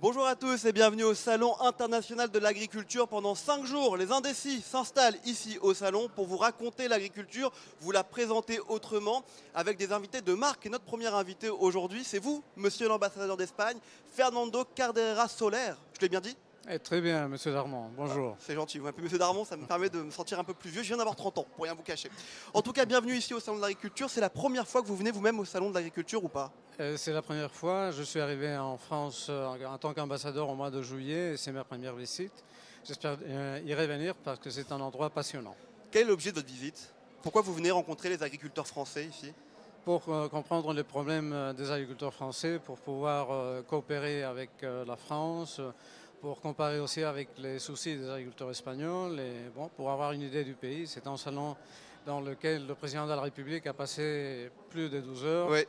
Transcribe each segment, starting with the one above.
Bonjour à tous et bienvenue au Salon international de l'agriculture. Pendant 5 jours, les indécis s'installent ici au salon pour vous raconter l'agriculture, vous la présenter autrement avec des invités de marque. Et notre premier invité aujourd'hui, c'est vous, monsieur l'ambassadeur d'Espagne, Fernando Cardera Soler. Je l'ai bien dit ? Très bien, monsieur Darmon, bonjour. C'est gentil, vous m'appelez monsieur Darmon, ça me permet de me sentir un peu plus vieux. Je viens d'avoir 30 ans, pour rien vous cacher. En tout cas, bienvenue ici au Salon de l'agriculture. C'est la première fois que vous venez vous-même au Salon de l'agriculture ou pas ? C'est la première fois. Je suis arrivé en France en tant qu'ambassadeur au mois de juillet et c'est ma première visite. J'espère y revenir parce que c'est un endroit passionnant. Quel est l'objet de votre visite ? Pourquoi vous venez rencontrer les agriculteurs français ici ? Pour comprendre les problèmes des agriculteurs français, pour pouvoir coopérer avec la France, pour comparer aussi avec les soucis des agriculteurs espagnols et pour avoir une idée du pays. C'est un salon dans lequel le président de la République a passé plus de 12 heures. Oui.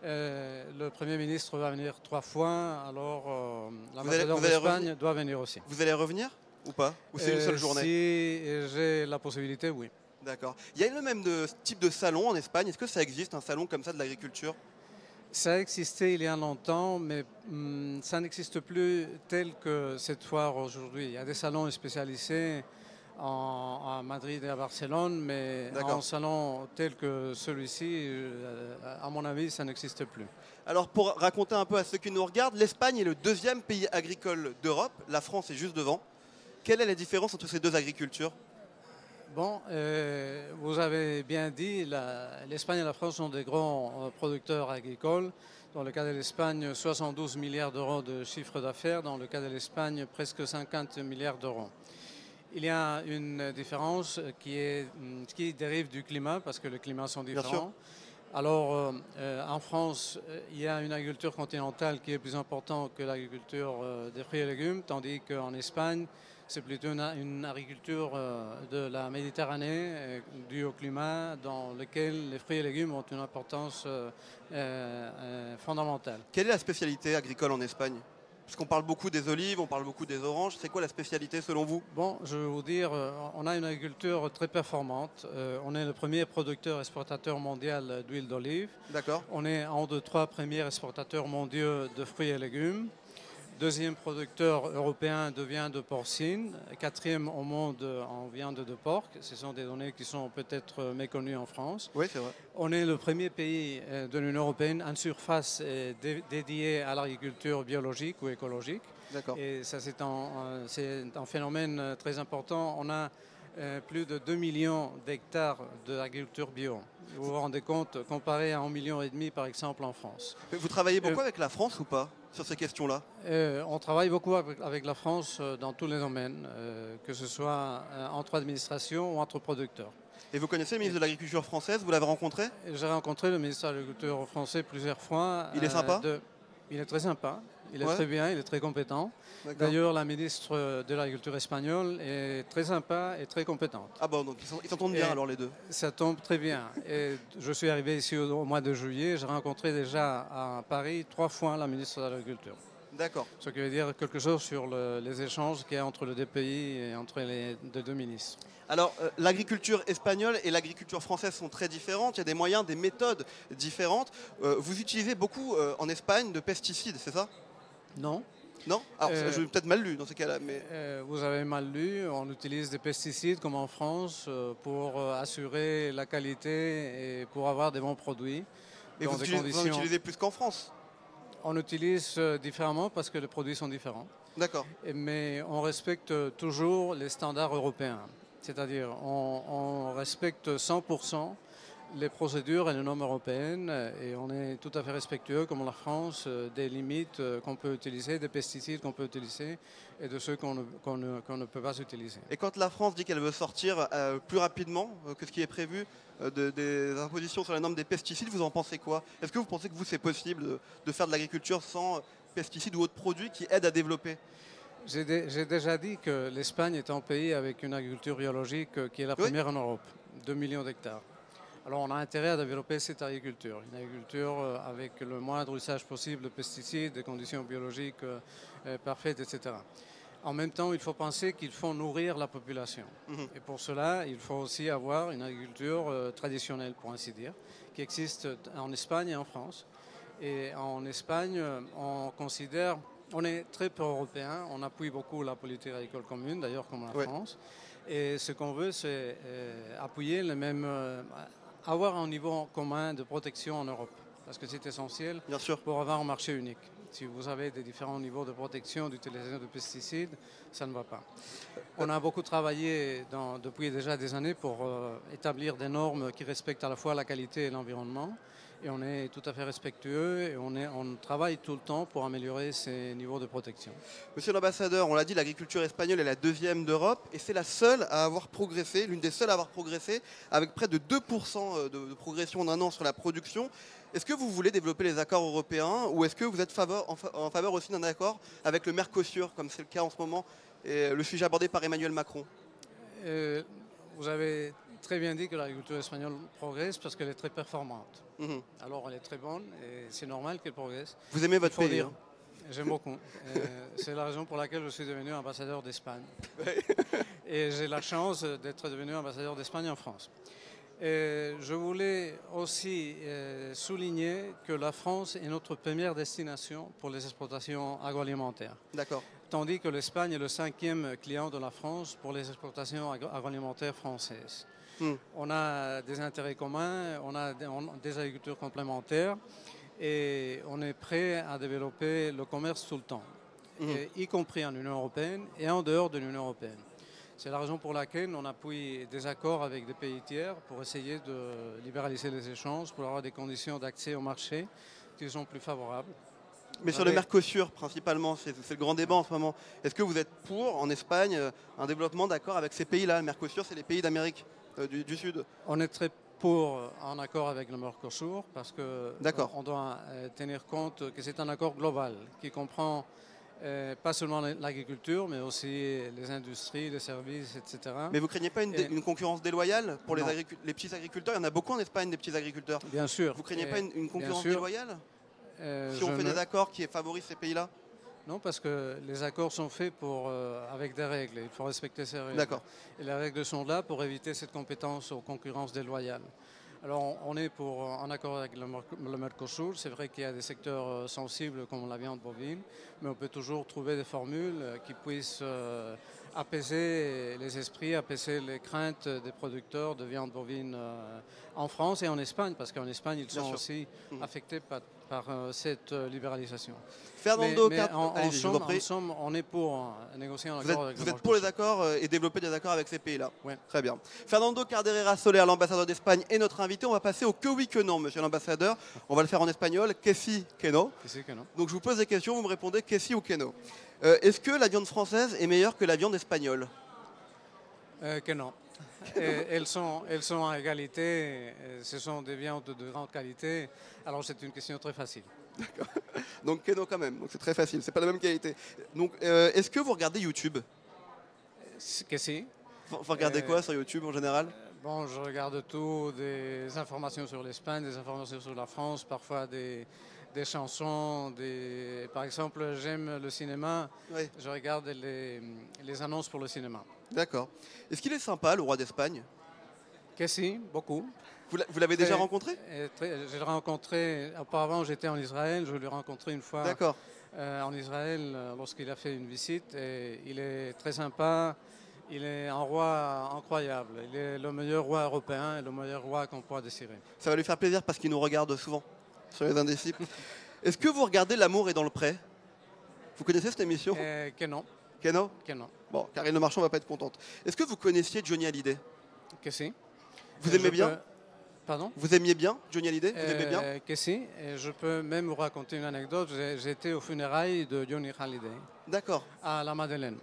Le Premier ministre va venir 3 fois, alors l'ambassadeur allez d'Espagne doit venir aussi. Vous allez revenir ou pas ? Ou c'est une seule journée ? Si j'ai la possibilité, oui. D'accord. Il y a le même type de salon en Espagne. Est-ce que ça existe, un salon comme ça de l'agriculture ? Ça a existé il y a longtemps, mais ça n'existe plus tel que cette foire aujourd'hui. Il y a des salons spécialisés à Madrid et à Barcelone, mais un salon tel que celui-ci, à mon avis, ça n'existe plus. Alors pour raconter un peu à ceux qui nous regardent, l'Espagne est le deuxième pays agricole d'Europe. La France est juste devant. Quelle est la différence entre ces deux agricultures ? Vous avez bien dit, l'Espagne et la France sont des grands producteurs agricoles. Dans le cas de l'Espagne, 72 milliards d'euros de chiffre d'affaires. Dans le cas de l'Espagne, presque 50 milliards d'euros. Il y a une différence qui dérive du climat, parce que les climats sont différents. Alors, en France, il y a une agriculture continentale qui est plus importante que l'agriculture des fruits et légumes, tandis qu'en Espagne, c'est plutôt une agriculture de la Méditerranée due au climat dans lequel les fruits et légumes ont une importance fondamentale. Quelle est la spécialité agricole en Espagne ? Parce qu'on parle beaucoup des olives, on parle beaucoup des oranges. C'est quoi la spécialité selon vous ? Je vais vous dire, on a une agriculture très performante. On est le premier producteur exportateur mondial d'huile d'olive. D'accord. On est un des 3 premiers exportateurs mondiaux de fruits et légumes. Deuxième producteur européen de viande porcine, 4e au monde en viande de porc. Ce sont des données qui sont peut-être méconnues en France. Oui, c'est vrai. On est le premier pays de l'Union européenne en surface dédiée à l'agriculture biologique ou écologique. D'accord. Et ça, c'est un phénomène très important. On a plus de 2 millions d'hectares d'agriculture bio. Vous vous rendez compte, comparé à 1,5 million par exemple en France. Vous travaillez beaucoup avec la France ou pas sur ces questions-là ? On travaille beaucoup avec la France dans tous les domaines, que ce soit entre administration ou entre producteurs. Et vous connaissez le ministre de l'Agriculture française ? Vous l'avez rencontré ? J'ai rencontré le ministre de l'Agriculture français plusieurs fois. Il est sympa ? Il est très sympa, il est très bien, il est très compétent. D'ailleurs, la ministre de l'Agriculture espagnole est très sympa et très compétente. Ah bon, donc ils s'entendent bien alors les deux. Ça tombe très bien. Et je suis arrivé ici au mois de juillet, j'ai rencontré déjà à Paris 3 fois la ministre de l'Agriculture. D'accord. Ce qui veut dire quelque chose sur les échanges qu'il y a entre les 2 pays et entre les 2 ministres. Alors, l'agriculture espagnole et l'agriculture française sont très différentes. Il y a des moyens, des méthodes différentes. Vous utilisez beaucoup en Espagne de pesticides, c'est ça ? Non. Non ? Alors, j'ai peut-être mal lu dans ces cas-là. Mais... vous avez mal lu. On utilise des pesticides comme en France pour assurer la qualité et pour avoir des bons produits. Et vous en utilisez plus qu'en France ? On utilise différemment parce que les produits sont différents. D'accord. Mais on respecte toujours les standards européens. C'est-à-dire on respecte 100% les procédures et les normes européennes et on est tout à fait respectueux, comme la France, des limites qu'on peut utiliser, des pesticides qu'on peut utiliser et de ceux qu'on ne peut pas utiliser. Et quand la France dit qu'elle veut sortir plus rapidement que ce qui est prévu des impositions sur les normes des pesticides, vous en pensez quoi ? Est-ce que vous pensez que c'est possible de faire de l'agriculture sans pesticides ou autres produits qui aident à développer ? J'ai déjà dit que l'Espagne est un pays avec une agriculture biologique qui est la première en Europe, 2 millions d'hectares. Alors on a intérêt à développer cette agriculture, une agriculture avec le moindre usage possible de pesticides, des conditions biologiques parfaites, etc. En même temps, il faut penser qu'il faut nourrir la population. Et pour cela, il faut aussi avoir une agriculture traditionnelle, pour ainsi dire, qui existe en Espagne et en France. Et en Espagne, on considère On est très pro-européen, on appuie beaucoup la politique agricole commune, d'ailleurs comme la Ouais. France. Et ce qu'on veut, c'est appuyer le même, avoir un niveau commun de protection en Europe. Parce que c'est essentiel Bien sûr. pour avoir un marché unique. Si vous avez des différents niveaux de protection, d'utilisation de pesticides, ça ne va pas. On a beaucoup travaillé depuis déjà des années pour établir des normes qui respectent à la fois la qualité et l'environnement. Et on est tout à fait respectueux et on travaille tout le temps pour améliorer ces niveaux de protection. Monsieur l'ambassadeur, on l'a dit, l'agriculture espagnole est la deuxième d'Europe et c'est la seule à avoir progressé, l'une des seules à avoir progressé, avec près de 2% de progression en un an sur la production. Est-ce que vous voulez développer les accords européens ou est-ce que vous êtes en faveur aussi d'un accord avec le Mercosur, comme c'est le cas en ce moment, et le sujet abordé par Emmanuel Macron? Vous avez très bien dit que l'agriculture espagnole progresse parce qu'elle est très performante. Mhm. Alors elle est très bonne et c'est normal qu'elle progresse. Vous aimez votre Il faut pays, dire, hein? j'aime beaucoup. C'est la raison pour laquelle je suis devenu ambassadeur d'Espagne. Et j'ai la chance d'être devenu ambassadeur d'Espagne en France. Et je voulais aussi souligner que la France est notre première destination pour les exportations agroalimentaires. D'accord. Tandis que l'Espagne est le 5e client de la France pour les exportations agroalimentaires françaises. On a des intérêts communs, on a des agricultures complémentaires et on est prêt à développer le commerce tout le temps, y compris en Union européenne et en dehors de l'Union européenne. C'est la raison pour laquelle on appuie des accords avec des pays tiers pour essayer de libéraliser les échanges, pour avoir des conditions d'accès au marché qui sont plus favorables. Mais sur le Mercosur, principalement, c'est le grand débat en ce moment. Est-ce que vous êtes pour, en Espagne, un développement d'accord avec ces pays-là? Le Mercosur, c'est les pays d'Amérique du Sud. On est très pour un accord avec le Mercosur parce qu'on doit tenir compte que c'est un accord global qui comprend pas seulement l'agriculture, mais aussi les industries, les services, etc. Mais vous ne craignez pas une concurrence déloyale pour les petits agriculteurs? Il y en a beaucoup en Espagne, des petits agriculteurs. Bien sûr. Vous ne craignez pas une concurrence déloyale si on fait des accords qui favorisent ces pays-là? Non, parce que les accords sont faits avec des règles. Il faut respecter ces règles. D'accord. Et les règles sont là pour éviter cette compétence aux concurrences déloyales. Alors, on est pour un accord avec le Mercosur. C'est vrai qu'il y a des secteurs sensibles comme la viande bovine, mais on peut toujours trouver des formules qui puissent apaiser les esprits, apaiser les craintes des producteurs de viande bovine en France et en Espagne, parce qu'en Espagne, ils sont aussi affectés par cette libéralisation. Fernando en somme, on est pour négocier un accord avec le Mercosur. Vous êtes pour les accords et développer des accords avec ces pays-là? Oui. Très bien. Fernando Carderera Soler, l'ambassadeur d'Espagne, est notre invité. On va passer au que oui, que non, monsieur l'ambassadeur. On va le faire en espagnol. Que si, que no. Donc je vous pose des questions, vous me répondez que si ou que no. Est-ce que la viande française est meilleure que la viande espagnole? Que non. Elles sont à égalité, ce sont des viandes de grande qualité, alors c'est une question très facile. D'accord. Donc que non quand même, donc c'est très facile, c'est pas la même qualité. Donc est-ce que vous regardez YouTube? Que si. Vous regardez quoi sur YouTube en général? Bon, je regarde tout, des informations sur l'Espagne, des informations sur la France, parfois des chansons, par exemple, j'aime le cinéma, oui. Je regarde les annonces pour le cinéma. D'accord. Est-ce qu'il est sympa, le roi d'Espagne? Que si, beaucoup. Vous l'avez déjà rencontré? Je l'ai rencontré, auparavant j'étais en Israël, je l'ai rencontré une fois en Israël lorsqu'il a fait une visite. Et il est très sympa, il est un roi incroyable, il est le meilleur roi européen et le meilleur roi qu'on pourra désirer. Ça va lui faire plaisir parce qu'il nous regarde souvent sur les Indécis. Est-ce que vous regardez L'amour est dans le pré? Vous connaissez cette émission? Que non. Que non? Que non. Bon, Karine Le Marchand ne va pas être contente. Est-ce que vous connaissiez Johnny Hallyday? Que si. Vous aimez bien? Pardon? Vous aimiez bien Johnny Hallyday? Vous aimez bien? Que si. Et je peux même vous raconter une anecdote. J'étais aux funérailles de Johnny Hallyday. D'accord. À la Madeleine.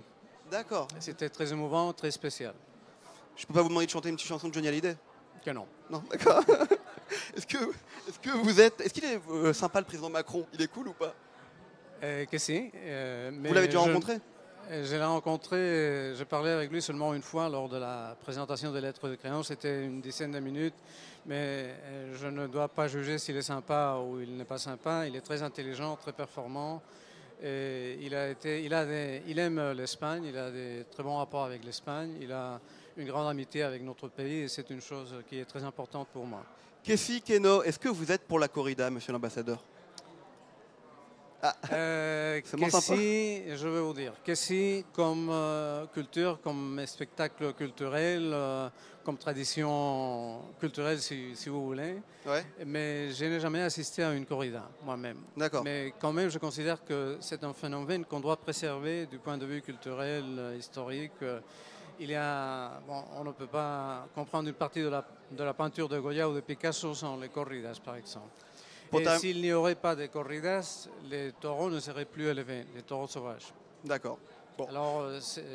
D'accord. C'était très émouvant, très spécial. Je peux pas vous demander de chanter une petite chanson de Johnny Hallyday? Que non. Non, d'accord. Est-ce qu'il est sympa, le président Macron? Il est cool ou pas? Que si. Vous l'avez déjà rencontré? Je l'ai rencontré, j'ai parlé avec lui seulement une fois lors de la présentation des lettres de créance, c'était une dizaine de minutes, mais je ne dois pas juger s'il est sympa ou il n'est pas sympa. Il est très intelligent, très performant, et il aime l'Espagne, il a des très bons rapports avec l'Espagne, il a une grande amitié avec notre pays et c'est une chose qui est très importante pour moi. Que si, que no, est-ce que vous êtes pour la corrida, monsieur l'ambassadeur? Ah, c'est moins sympa. Si, je vais vous dire, que si comme culture, comme spectacle culturel, comme tradition culturelle si vous voulez, Ouais, mais je n'ai jamais assisté à une corrida moi-même. d'accord. Mais quand même, je considère que c'est un phénomène qu'on doit préserver du point de vue culturel, historique. Il y a, bon, on ne peut pas comprendre une partie de la peinture de Goya ou de Picasso sans les corridas, par exemple. Pour Et term- s'il n'y aurait pas de corridas, les taureaux ne seraient plus élevés, les taureaux sauvages. D'accord. Bon. Alors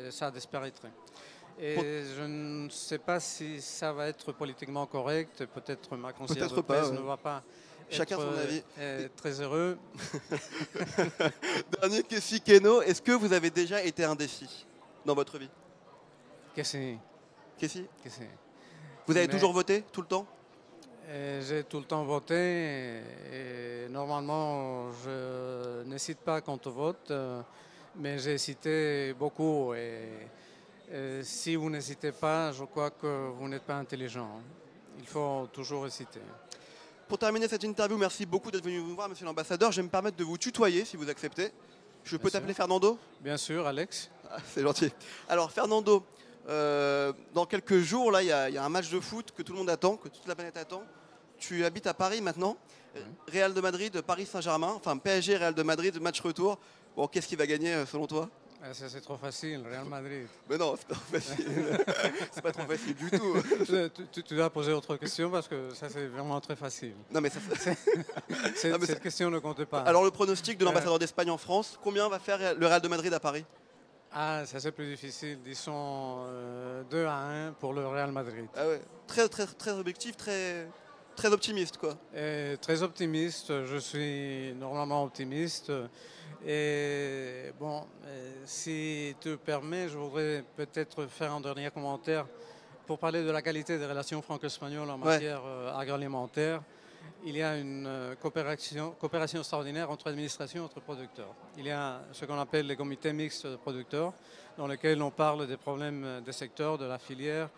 ça disparaîtrait. Et Pour- je ne sais pas si ça va être politiquement correct. Peut-être ma conseillère de Peut-être pas, presse ouais. ne va pas Chacun être son avis. très heureux. Dernier question, Keno. Est-ce que vous avez déjà été indécis dans votre vie? Qu'est-ce que Kessi, c'est? vous avez Mais- toujours voté tout le temps? J'ai tout le temps voté et normalement je n'hésite pas quand on vote, mais j'ai hésité beaucoup et si vous n'hésitez pas, je crois que vous n'êtes pas intelligent. Il faut toujours hésiter. Pour terminer cette interview, merci beaucoup d'être venu nous voir, monsieur l'ambassadeur. Je vais me permettre de vous tutoyer si vous acceptez. Je peux Bien t'appeler sûr. Fernando? Bien sûr, Alex. Ah, c'est gentil. Alors Fernando, dans quelques jours, là, il y a un match de foot que tout le monde attend, que toute la planète attend. Tu habites à Paris maintenant. Real de Madrid, Paris Saint-Germain, enfin PSG, Real de Madrid, match retour. Bon, qu'est-ce qui va gagner selon toi? Ah, ça c'est trop facile, Real Madrid. Mais non, c'est pas trop facile. C'est pas trop facile du tout. Tu dois poser autre question parce que ça c'est vraiment très facile. Non, mais ça, Ah, mais Cette question ne compte pas. alors le pronostic de l'ambassadeur d'Espagne en France, combien va faire le Real de Madrid à Paris? Ah, ça c'est plus difficile. Disons 2-1 pour le Real Madrid. Ah ouais, très objectif, très optimiste quoi. Très optimiste, je suis normalement optimiste. Et bon, si tu permets, je voudrais peut-être faire un dernier commentaire pour parler de la qualité des relations franco-espagnoles en matière agroalimentaire. Il y a une coopération extraordinaire entre administrations et entre producteurs. Il y a ce qu'on appelle les comités mixtes de producteurs, dans lesquels on parle des problèmes des secteurs, de la filière,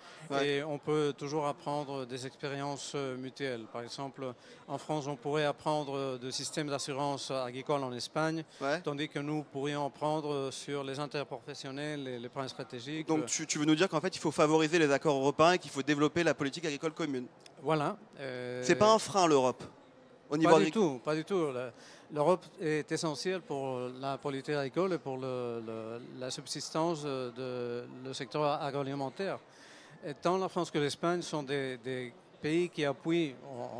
et on peut toujours apprendre des expériences mutuelles. Par exemple, en France, on pourrait apprendre de systèmes d'assurance agricole en Espagne, tandis que nous pourrions apprendre sur les interprofessionnels et les points stratégiques. Donc tu veux nous dire qu'en fait, il faut favoriser les accords européens et qu'il faut développer la politique agricole commune. Voilà. C'est pas un frein l'Europe au niveau agricole. Pas du tout. L'Europe est essentielle pour la politique agricole et pour la subsistance le secteur agroalimentaire. Et tant la France que l'Espagne sont des pays qui appuient,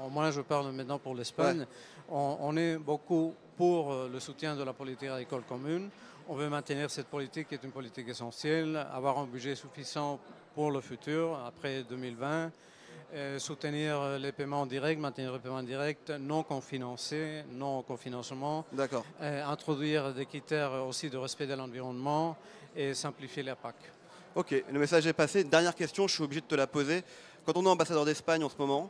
au moins je parle maintenant pour l'Espagne, on est beaucoup pour le soutien de la politique agricole commune. On veut maintenir cette politique qui est une politique essentielle, avoir un budget suffisant pour le futur, après 2020. Soutenir les paiements directs, maintenir les paiements directs, non confinancés, non cofinancement. D'accord. Introduire des critères aussi de respect de l'environnement et simplifier la PAC. Ok, le message est passé. Dernière question, je suis obligé de te la poser. Quand on est ambassadeur d'Espagne en ce moment,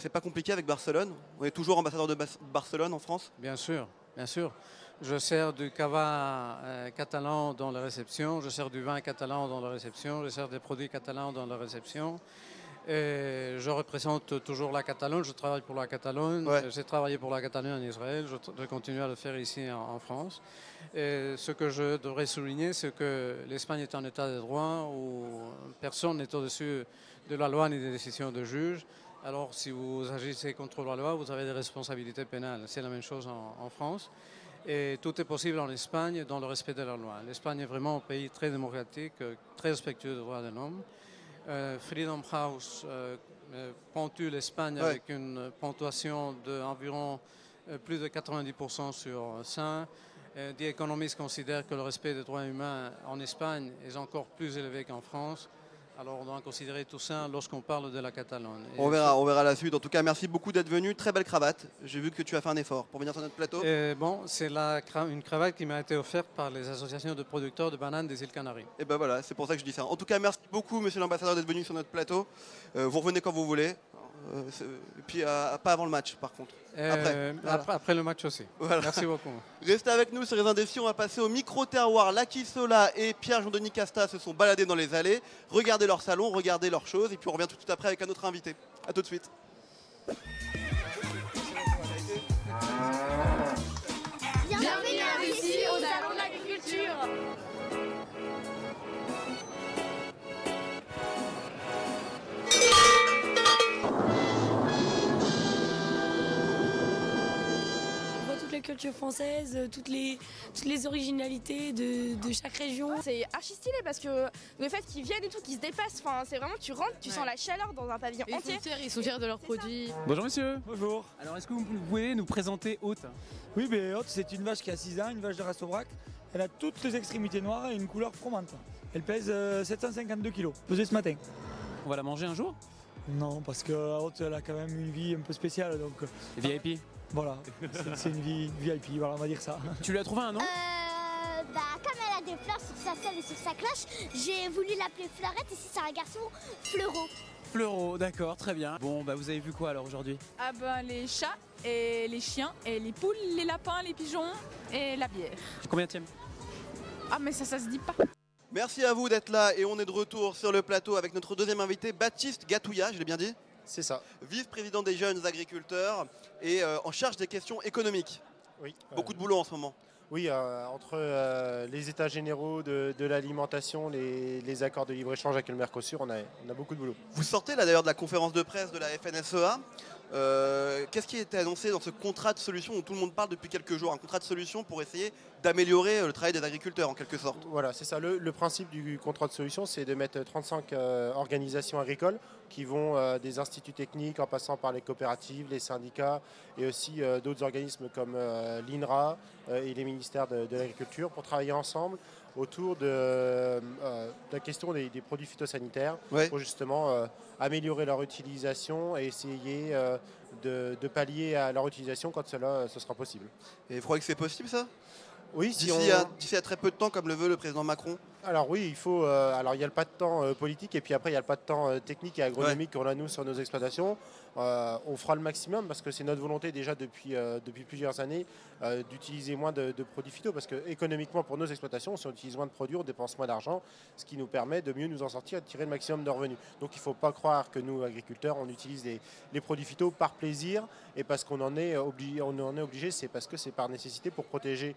c'est pas compliqué avec Barcelone? On est toujours ambassadeur de Barcelone en France? Bien sûr, bien sûr. Je sers du cava catalan dans la réception, je sers du vin catalan dans la réception, je sers des produits catalans dans la réception. Et je représente toujours la Catalogne, je travaille pour la Catalogne, j'ai travaillé pour la Catalogne en Israël, je continue à le faire ici en France. Et ce que je devrais souligner, c'est que l'Espagne est un état de droit où personne n'est au-dessus de la loi ni des décisions de juge. Alors si vous agissez contre la loi, vous avez des responsabilités pénales. C'est la même chose en France. Et tout est possible en Espagne dans le respect de la loi. L'Espagne est vraiment un pays très démocratique, très respectueux des droits de l'homme. Freedom House pontue l'Espagne avec une ponctuation d'environ plus de 90% sur 100. The Economist considère que le respect des droits humains en Espagne est encore plus élevé qu'en France. Alors on doit considérer tout ça lorsqu'on parle de la Catalogne. On verra la suite. En tout cas, merci beaucoup d'être venu. Très belle cravate. J'ai vu que tu as fait un effort pour venir sur notre plateau. Bon, c'est une cravate qui m'a été offerte par les associations de producteurs de bananes des îles Canaries. Et ben voilà, c'est pour ça que je dis ça. En tout cas, merci beaucoup, monsieur l'ambassadeur, d'être venu sur notre plateau. Vous revenez quand vous voulez. Et puis pas avant le match, par contre. Après le match aussi. Voilà. Merci beaucoup. Restez avec nous sur les Indécis. On va passer au micro-terroir. Lucky Sola et Pierre-Jean-Denis Casta se sont baladés dans les allées. Regardez leur salon, regardez leurs choses. Et puis on revient tout de suite après avec un autre invité. A tout de suite. Bienvenue culture française, toutes les originalités de chaque région. C'est archi stylé parce que le fait qu'ils viennent et tout, qu'ils se déplacent, c'est vraiment, tu rentres, tu sens la chaleur dans un pavillon entier. Ils sont fiers de leurs produits. Bonjour monsieur. Bonjour. Alors est-ce que vous pouvez nous présenter Haute? Oui, Haute, c'est une vache qui a 6 ans, une vache de race Aubrac. Elle a toutes les extrémités noires et une couleur fromentante. Elle pèse 752 kg, pesée ce matin. On va la manger un jour? Non, parce que Haute, elle a quand même une vie un peu spéciale. Donc, VIP? Voilà, c'est une vie VIP, voilà, on va dire ça. Tu lui as trouvé un nom? Comme elle a des fleurs sur sa selle et sur sa cloche, j'ai voulu l'appeler Fleurette et si c'est un garçon, Fleuro. Fleuro, d'accord, très bien. Bon, vous avez vu quoi alors aujourd'hui? Ah les chats et les chiens et les poules, les lapins, les pigeons et la bière. Combienième? Ah mais ça se dit pas. Merci à vous d'être là et on est de retour sur le plateau avec notre deuxième invité, Baptiste Gatouya, je l'ai bien dit? C'est ça. Vice-président des jeunes agriculteurs et en charge des questions économiques. Oui. Beaucoup de boulot en ce moment. Oui, entre les états généraux de l'alimentation, les accords de libre-échange avec le Mercosur, on a beaucoup de boulot. Vous sortez là d'ailleurs de la conférence de presse de la FNSEA. Qu'est-ce qui a été annoncé dans ce contrat de solution dont tout le monde parle depuis quelques jours? Un contrat de solution pour essayer d'améliorer le travail des agriculteurs en quelque sorte. Voilà, c'est ça. Le principe du contrat de solution, c'est de mettre 35 organisations agricoles qui vont des instituts techniques en passant par les coopératives, les syndicats et aussi d'autres organismes comme l'INRA et les ministères de l'Agriculture pour travailler ensemble autour de la question des produits phytosanitaires pour justement améliorer leur utilisation et essayer de pallier à leur utilisation quand ce sera possible. Et vous croyez que c'est possible ça? Oui, d'ici à très peu de temps, comme le veut le président Macron. Alors oui, il faut. Alors il y a le pas de temps politique et puis après il y a le pas de temps technique et agronomique qu'on a nous sur nos exploitations. On fera le maximum parce que c'est notre volonté déjà depuis plusieurs années d'utiliser moins de produits phyto parce que économiquement pour nos exploitations, si on utilise moins de produits, on dépense moins d'argent, ce qui nous permet de mieux nous en sortir et de tirer le maximum de revenus. Donc il ne faut pas croire que nous agriculteurs on utilise les produits phyto par plaisir et parce qu'on en est obligé, c'est parce que c'est par nécessité pour protéger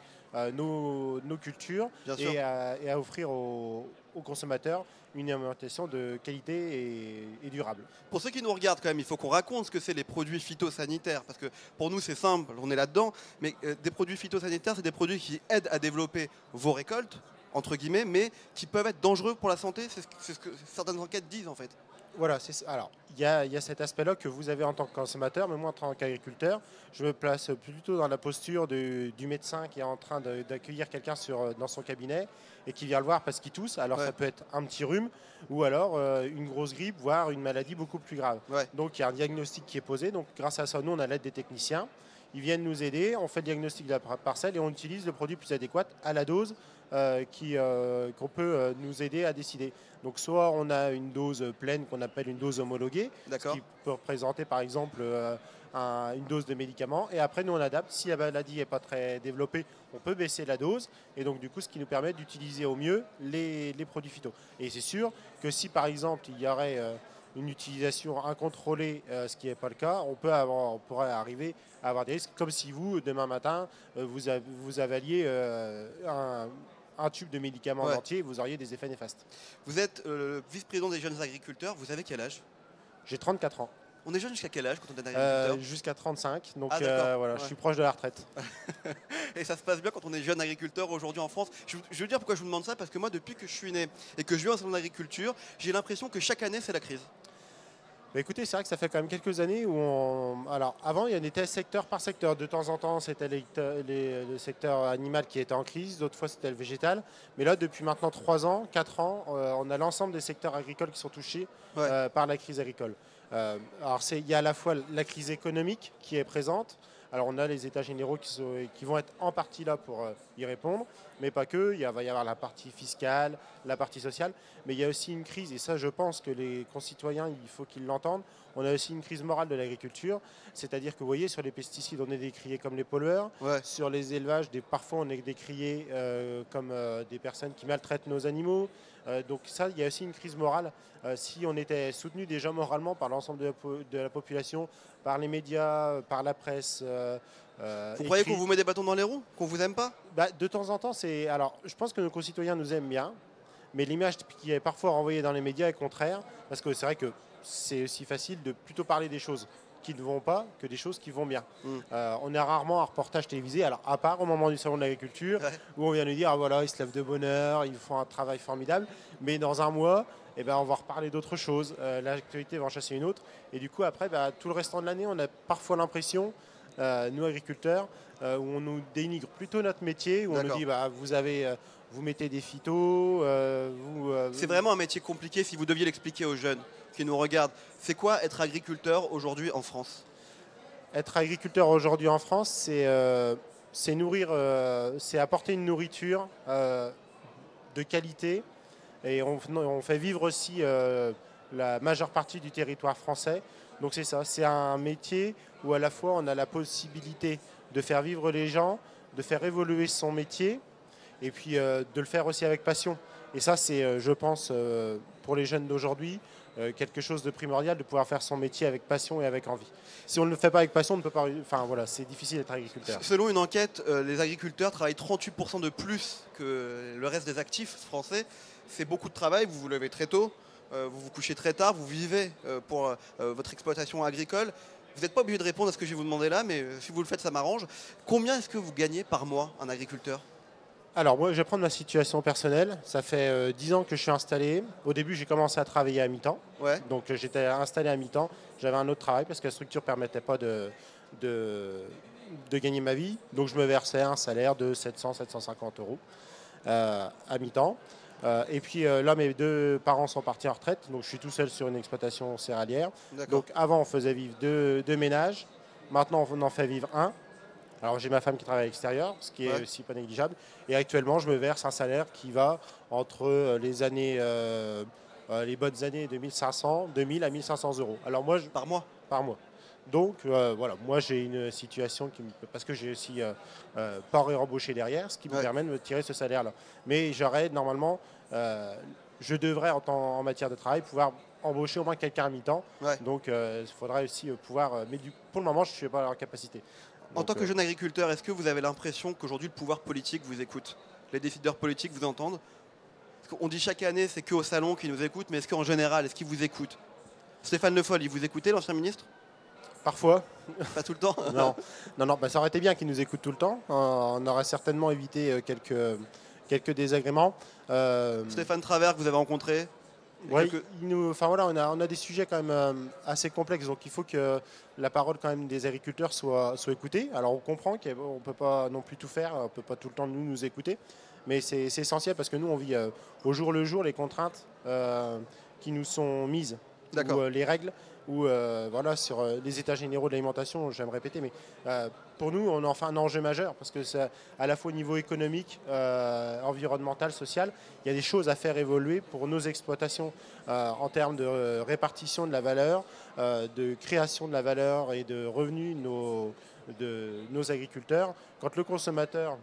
nos cultures et à offrir aux consommateurs une alimentation de qualité et durable. Pour ceux qui nous regardent quand même, il faut qu'on raconte ce que c'est les produits phytosanitaires, parce que pour nous c'est simple, on est là-dedans, mais des produits phytosanitaires, c'est des produits qui aident à développer vos récoltes, entre guillemets, mais qui peuvent être dangereux pour la santé, c'est ce que certaines enquêtes disent en fait. Voilà, alors il y a cet aspect-là que vous avez en tant que consommateur, mais moi en tant qu'agriculteur, je me place plutôt dans la posture du médecin qui est en train d'accueillir quelqu'un dans son cabinet et qui vient le voir parce qu'il tousse. Alors ça peut être un petit rhume ou alors une grosse grippe, voire une maladie beaucoup plus grave. Donc il y a un diagnostic qui est posé. Donc grâce à ça, nous on a l'aide des techniciens. Ils viennent nous aider, on fait le diagnostic de la parcelle et on utilise le produit plus adéquat à la dose qu'on peut nous aider à décider. Donc soit on a une dose pleine qu'on appelle une dose homologuée, ce qui peut représenter par exemple une dose de médicament. Et après nous on adapte, si la maladie n'est pas très développée, on peut baisser la dose. Et donc du coup ce qui nous permet d'utiliser au mieux les produits phyto. Et c'est sûr que si par exemple il y aurait une utilisation incontrôlée, ce qui n'est pas le cas, on pourrait arriver à avoir des risques, comme si vous, demain matin, vous avaliez un tube de médicaments entier, vous auriez des effets néfastes. Vous êtes vice-président des jeunes agriculteurs, vous avez quel âge? J'ai 34 ans. On est jeune jusqu'à quel âge quand on est agriculteur? Jusqu'à 35, donc voilà, je suis proche de la retraite. Et ça se passe bien quand on est jeune agriculteur aujourd'hui en France. Je veux dire pourquoi je vous demande ça, parce que moi depuis que je suis né et que je vis en salon d'agriculture, j'ai l'impression que chaque année c'est la crise. Bah écoutez, c'est vrai que ça fait quand même quelques années où alors avant il y en était secteur par secteur. De temps en temps c'était le secteur animal qui était en crise, d'autres fois c'était le végétal. Mais là depuis maintenant 3 ans, 4 ans, on a l'ensemble des secteurs agricoles qui sont touchés par la crise agricole. Alors il y a à la fois la crise économique qui est présente. Alors on a les états généraux qui vont être en partie là pour y répondre, mais pas que. Il va y avoir la partie fiscale, la partie sociale, mais il y a aussi une crise, et ça je pense que les concitoyens, il faut qu'ils l'entendent, on a aussi une crise morale de l'agriculture, c'est-à-dire que vous voyez sur les pesticides on est décrié comme les pollueurs, sur les élevages parfois on est décrié comme des personnes qui maltraitent nos animaux, donc ça il y a aussi une crise morale. Si on était soutenu déjà moralement par l'ensemble de la population, par les médias, par la presse. Vous croyez qu'on vous met des bâtons dans les roues? Qu'on vous aime pas? De temps en temps, alors, je pense que nos concitoyens nous aiment bien, mais l'image qui est parfois renvoyée dans les médias est contraire, parce que c'est vrai que c'est aussi facile de plutôt parler des choses qui ne vont pas que des choses qui vont bien. On a rarement un reportage télévisé, alors à part au moment du salon de l'agriculture, où on vient nous dire, ah, voilà, ils se lèvent de bonne heure, ils font un travail formidable, mais dans un mois, eh ben, on va reparler d'autre chose, l'actualité va en chasser une autre, et du coup après, tout le restant de l'année, on a parfois l'impression, nous agriculteurs, où on nous dénigre plutôt notre métier, où on nous dit, vous mettez des phytos, C'est vraiment un métier compliqué si vous deviez l'expliquer aux jeunes qui nous regardent. C'est quoi être agriculteur aujourd'hui en France? Être agriculteur aujourd'hui en France, c'est nourrir, c'est apporter une nourriture de qualité, et on fait vivre aussi la majeure partie du territoire français. Donc c'est ça, c'est un métier où à la fois on a la possibilité de faire vivre les gens, de faire évoluer son métier, et puis de le faire aussi avec passion. Et ça, c'est, je pense, pour les jeunes d'aujourd'hui, quelque chose de primordial, de pouvoir faire son métier avec passion et avec envie. Si on ne le fait pas avec passion, on ne peut pas. Enfin voilà, c'est difficile d'être agriculteur. Selon une enquête, les agriculteurs travaillent 38% de plus que le reste des actifs français. C'est beaucoup de travail, vous vous levez très tôt, vous vous couchez très tard, vous vivez pour votre exploitation agricole. Vous n'êtes pas obligé de répondre à ce que je vais vous demander là, mais si vous le faites, ça m'arrange. Combien est-ce que vous gagnez par mois, un agriculteur ? Alors moi, je vais prendre ma situation personnelle. Ça fait 10 ans que je suis installé. Au début, j'ai commencé à travailler à mi-temps. Ouais. Donc j'étais installé à mi-temps. J'avais un autre travail parce que la structure ne permettait pas de gagner ma vie. Donc je me versais un salaire de 700-750 euros à mi-temps. Et puis là, mes 2 parents sont partis en retraite. Donc je suis tout seul sur une exploitation céréalière. Donc avant, on faisait vivre 2 ménages. Maintenant, on en fait vivre un. Alors j'ai ma femme qui travaille à l'extérieur, ce qui est aussi pas négligeable. Et actuellement, je me verse un salaire qui va entre les bonnes années de 2000 à 1500 euros. Alors moi, par mois. Par mois. Donc voilà, moi j'ai une situation parce que j'ai aussi pas rembauché derrière, ce qui me permet de me tirer ce salaire-là. Mais j'aurais normalement, je devrais en matière de travail pouvoir embaucher au moins quelqu'un à mi-temps. Donc il faudrait aussi pouvoir, mais pour le moment, je ne suis pas en capacité. En tant que jeune agriculteur, est-ce que vous avez l'impression qu'aujourd'hui le pouvoir politique vous écoute? Les décideurs politiques vous entendent? On dit chaque année c'est qu'au salon qu'ils nous écoutent, mais est-ce qu'en général, est-ce qu'ils vous écoutent? Stéphane Le Foll, il vous écoutait, l'ancien ministre? Parfois. Pas tout le temps? Non, ça aurait été bien qu'ils nous écoutent tout le temps. On aurait certainement évité quelques désagréments. Stéphane Travert, que vous avez rencontré? Oui, on a des sujets quand même assez complexes, donc il faut que la parole quand même des agriculteurs soit écoutée. Alors on comprend qu'on ne peut pas non plus tout faire, on ne peut pas tout le temps nous écouter, mais c'est essentiel parce que nous on vit au jour le jour les contraintes qui nous sont mises, ou les règles, ou sur les états généraux de l'alimentation, j'aime répéter, mais pour nous on en fait un enjeu majeur parce que c'est à la fois au niveau économique, environnemental, social, il y a des choses à faire évoluer pour nos exploitations en termes de répartition de la valeur, de création de la valeur et de revenus de nos agriculteurs. Quand le consommateur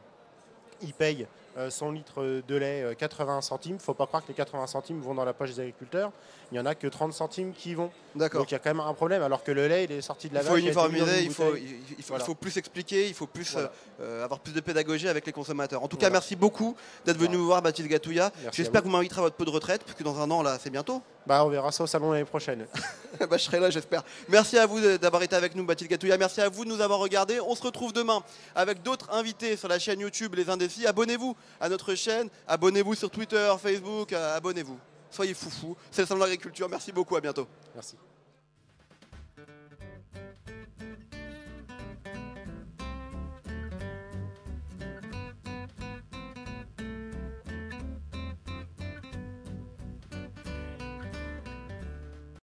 il paye son litre de lait 80 centimes, il ne faut pas croire que les 80 centimes vont dans la poche des agriculteurs. Il n'y en a que 30 centimes qui vont. Donc il y a quand même un problème, alors que le lait, il est sorti de la vache. Il faut uniformiser, il faut plus expliquer, il faut plus avoir plus de pédagogie avec les consommateurs. En tout cas, merci beaucoup d'être venu nous voir, Baptiste Gatouya. J'espère que vous m'inviterez à votre pot de retraite, parce que dans un an, là, c'est bientôt. On verra ça au salon l'année prochaine. Je serai là, j'espère. Merci à vous d'avoir été avec nous, Baptiste Gatouya. Merci à vous de nous avoir regardés. On se retrouve demain avec d'autres invités sur la chaîne YouTube Les Indécis. Abonnez-vous à notre chaîne, abonnez-vous sur Twitter, Facebook, abonnez-vous. Soyez foufous. C'est le salon de l'agriculture. Merci beaucoup, à bientôt. Merci.